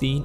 3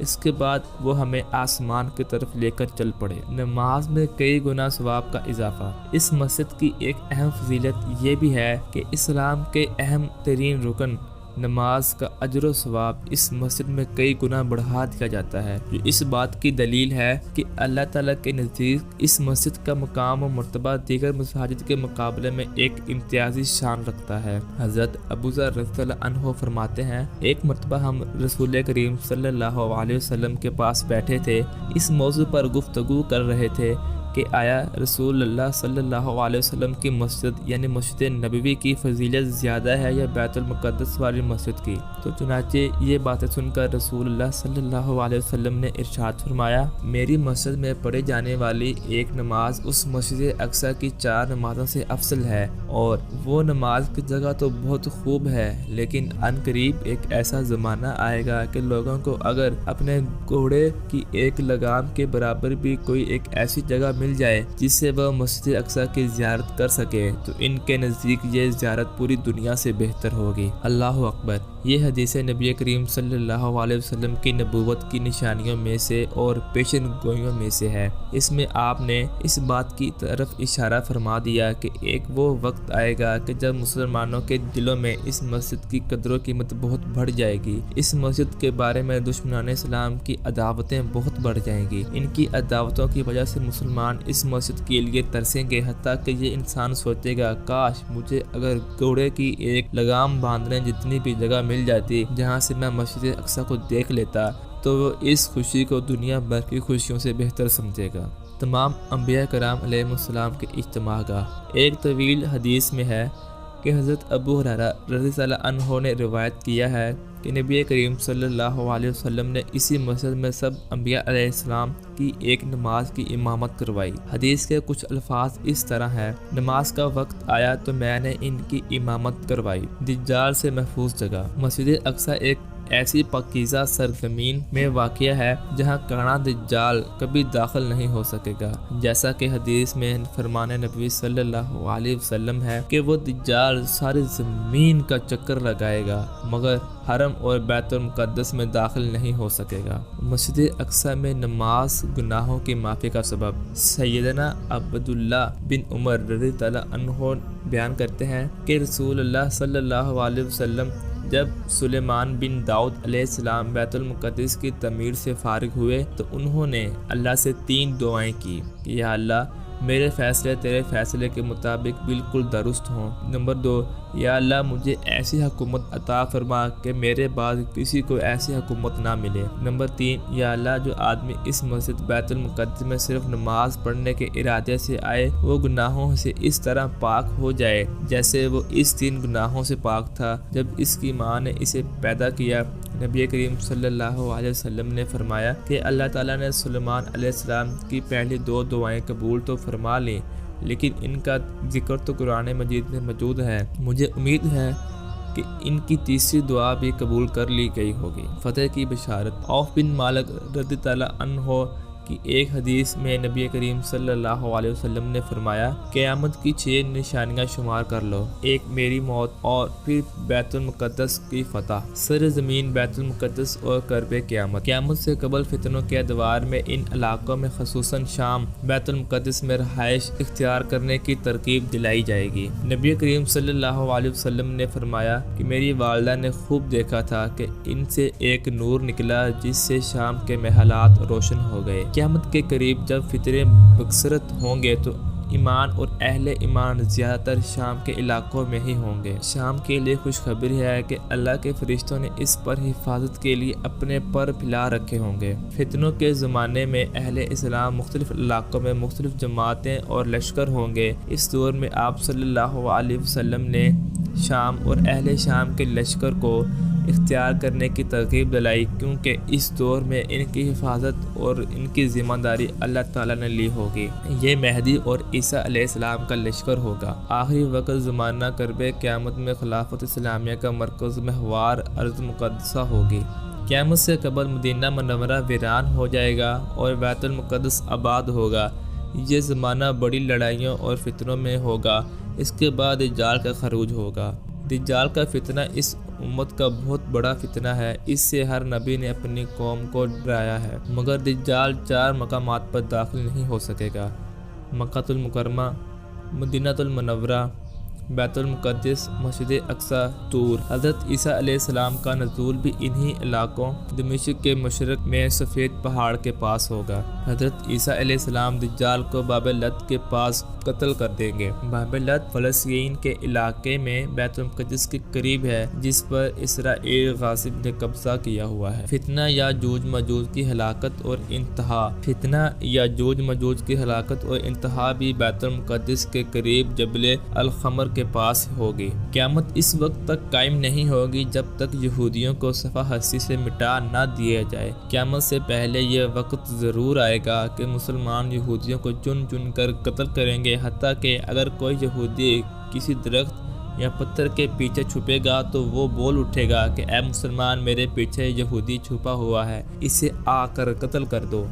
اس کے بعد وہ ہمیں آسمان کی طرف لے کر چل پڑے۔ نماز میں کئی گنا ثواب کا اضافہ۔ اس مسجد کی ایک اہم فضیلت یہ بھی ہے کہ اسلام کے اہم ترین رکن نماز کا اجر و ثواب اس مسجد میں کئی گنا بڑھا دیا جاتا ہے، جو اس بات کی دلیل ہے کہ اللہ تعالیٰ کے نزدیک اس مسجد کا مقام و مرتبہ دیگر مساجد کے مقابلے میں ایک امتیازی شان رکھتا ہے۔ حضرت ابو ذر رضی اللہ عنہ فرماتے ہیں، ایک مرتبہ ہم رسول کریم صلی اللہ علیہ وسلم کے پاس بیٹھے تھے، اس موضوع پر گفتگو کر رہے تھے کہ آیا رسول اللہ صلی اللہ علیہ وسلم کی مسجد یعنی مسجد نبوی کی فضیلت زیادہ ہے یا بیت المقدس والی مسجد کی؟ تو چنانچہ یہ باتیں سن کر رسول اللہ صلی اللہ علیہ وسلم نے ارشاد فرمایا، میری مسجد میں پڑھی جانے والی ایک نماز اس مسجد اقصی کی 4 نمازوں سے افضل ہے، اور وہ نماز کی جگہ تو بہت خوب ہے، لیکن ان قریب ایک ایسا زمانہ آئے گا کہ لوگوں کو اگر اپنے گھوڑے کی ایک لگام کے برابر بھی کوئی ایک ایسی جگہ مل جائے جس سے وہ مسجد اقصی کی زیارت کر سکے تو ان کے نزدیک یہ زیارت پوری دنیا سے بہتر ہوگی۔ اللہ اکبر۔ یہ حدیث نبی کریم صلی اللہ علیہ وسلم کی نبوت کی نشانیوں میں سے اور پیشن گوئیوں میں سے ہے۔ اس میں آپ نے اس بات کی طرف اشارہ فرما دیا کہ ایک وہ وقت آئے گا کہ جب مسلمانوں کے دلوں میں اس مسجد کی قدر و قیمت بہت بڑھ جائے گی۔ اس مسجد کے بارے میں دشمنان اسلام کی عداوتیں بہت بڑھ جائیں گی۔ ان کی عداوتوں کی وجہ سے مسلمان اس مسجد کے لیے ترسیں گے، حتیٰ کہ یہ انسان سوچے گا کاش مجھے اگر گھوڑے کی ایک لگام باندھنے جتنی بھی جگہ مل جاتی جہاں سے میں مسجد اقصی کو دیکھ لیتا، تو وہ اس خوشی کو دنیا بھر کی خوشیوں سے بہتر سمجھے گا۔ تمام انبیاء کرام علیہ السلام کے اجتماع گاہ۔ ایک طویل حدیث میں ہے کہ حضرت ابو ہریرہ رضی اللہ عنہ نے روایت کیا ہے کہ نبی کریم صلی اللہ علیہ وسلم نے اسی مسجد میں سب انبیاء علیہ السلام کی ایک نماز کی امامت کروائی۔ حدیث کے کچھ الفاظ اس طرح ہیں، نماز کا وقت آیا تو میں نے ان کی امامت کروائی۔ دجال سے محفوظ جگہ۔ مسجد اقصی ایک ایسی پاکیزہ سرزمین میں واقع ہے جہاں کانا دجال کبھی داخل نہیں ہو سکے گا، جیسا کہ حدیث میں فرمان نبی صلی اللہ علیہ وسلم ہے کہ وہ دجال ساری زمین کا چکر لگائے گا مگر حرم اور بیت المقدس میں داخل نہیں ہو سکے گا۔ مسجد اقصی میں نماز گناہوں کی معافی کا سبب۔ سیدنا عبداللہ بن عمر رضی اللہ عنہ بیان کرتے ہیں کہ رسول اللہ صلی اللہ علیہ وسلم جب سلیمان بن داؤد علیہ السلام بیت المقدس کی تعمیر سے فارغ ہوئے تو انہوں نے اللہ سے 3 دعائیں کی کہ یا اللہ میرے فیصلے تیرے فیصلے کے مطابق بالکل درست ہوں۔ نمبر 2، یا اللہ مجھے ایسی حکومت عطا فرما کہ میرے بعد کسی کو ایسی حکومت نہ ملے۔ نمبر 3، یا اللہ جو آدمی اس مسجد بیت المقدس میں صرف نماز پڑھنے کے ارادے سے آئے وہ گناہوں سے اس طرح پاک ہو جائے جیسے وہ اس 3 گناہوں سے پاک تھا جب اس کی ماں نے اسے پیدا کیا۔ نبی کریم صلی اللہ علیہ وسلم نے فرمایا کہ اللہ تعالیٰ نے سلیمان علیہ السلام کی پہلی 2 دعائیں قبول تو فرما لیں، لیکن ان کا ذکر تو قرآن مجید میں موجود ہے۔ مجھے امید ہے کہ ان کی تیسری دعا بھی قبول کر لی گئی ہوگی۔ فتح کی بشارت۔ عوف بن مالک رضی اللہ عنہ کی ایک حدیث میں نبی کریم صلی اللہ علیہ وسلم نے فرمایا قیامت کی 6 نشانیاں شمار کر لو، 1 میری موت، اور پھر بیت المقدس کی فتح، سر زمین بیت المقدس اور قرب قیامت۔ قیامت سے قبل فتنوں کے ادوار میں ان علاقوں میں خصوصاً شام بیت المقدس میں رہائش اختیار کرنے کی ترغیب دلائی جائے گی۔ نبی کریم صلی اللہ علیہ وسلم نے فرمایا کہ میری والدہ نے خوب دیکھا تھا کہ ان سے ایک نور نکلا جس سے شام کے محلات روشن ہو گئے۔ قیامت کے قریب جب فتنے بکثرت ہوں گے تو ایمان اور اہل ایمان زیادہ تر شام کے علاقوں میں ہی ہوں گے۔ شام کے لیے خوشخبری ہے کہ اللہ کے فرشتوں نے اس پر حفاظت کے لیے اپنے پر پھیلا رکھے ہوں گے۔ فتنوں کے زمانے میں اہل اسلام مختلف علاقوں میں مختلف جماعتیں اور لشکر ہوں گے۔ اس دور میں آپ صلی اللہ علیہ وسلم نے شام اور اہل شام کے لشکر کو اختیار کرنے کی ترغیب دلائی کیونکہ اس دور میں ان کی حفاظت اور ان کی ذمہ داری اللہ تعالیٰ نے لی ہوگی۔ یہ مہدی اور عیسیٰ علیہ السلام کا لشکر ہوگا۔ آخری وقت زمانہ قرب قیامت میں خلافت اسلامیہ کا مرکز محور ارض مقدسہ ہوگی۔ قیامت سے قبل مدینہ منورہ ویران ہو جائے گا اور بیت المقدس آباد ہوگا۔ یہ زمانہ بڑی لڑائیوں اور فتنوں میں ہوگا۔ اس کے بعد دجال کا خروج ہوگا۔ دجال کا فتنہ اس امت کا بہت بڑا فتنہ ہے، اس سے ہر نبی نے اپنی قوم کو ڈرایا ہے، مگر دجال 4 مقامات پر داخل نہیں ہو سکے گا: مکہ المکرمہ، مدینہ المنورہ، بیت المقدس، مسجد اقصی، طور۔ حضرت عیسیٰ علیہ السلام کا نزول بھی انہی علاقوں دمشق کے مشرق میں سفید پہاڑ کے پاس ہوگا۔ حضرت عیسیٰ علیہ السلام دجال کو باب لد کے پاس قتل کر دیں گے۔ باب لد فلسطین کے علاقے میں بیت المقدس کے قریب ہے، جس پر اسرائیل غاصب نے قبضہ کیا ہوا ہے۔ فتنہ یاجوج ماجوج کی ہلاکت اور انتہا۔ فتنہ یاجوج ماجوج کی ہلاکت اور انتہا بھی بیت المقدس کے قریب جبل الخمر کے پاس ہوگی۔ قیامت اس وقت تک قائم نہیں ہوگی جب تک یہودیوں کو صفحہ ہستی سے مٹا نہ دیا جائے۔ قیامت سے پہلے یہ وقت ضرور آئے گا کہ مسلمان یہودیوں کو چن چن کر قتل کریں گے، حتیٰ کہ اگر کوئی یہودی کسی درخت یا پتھر کے پیچھے چھپے گا تو وہ بول اٹھے گا کہ اے مسلمان، میرے پیچھے یہودی چھپا ہوا ہے، اسے آ کر قتل کر دو۔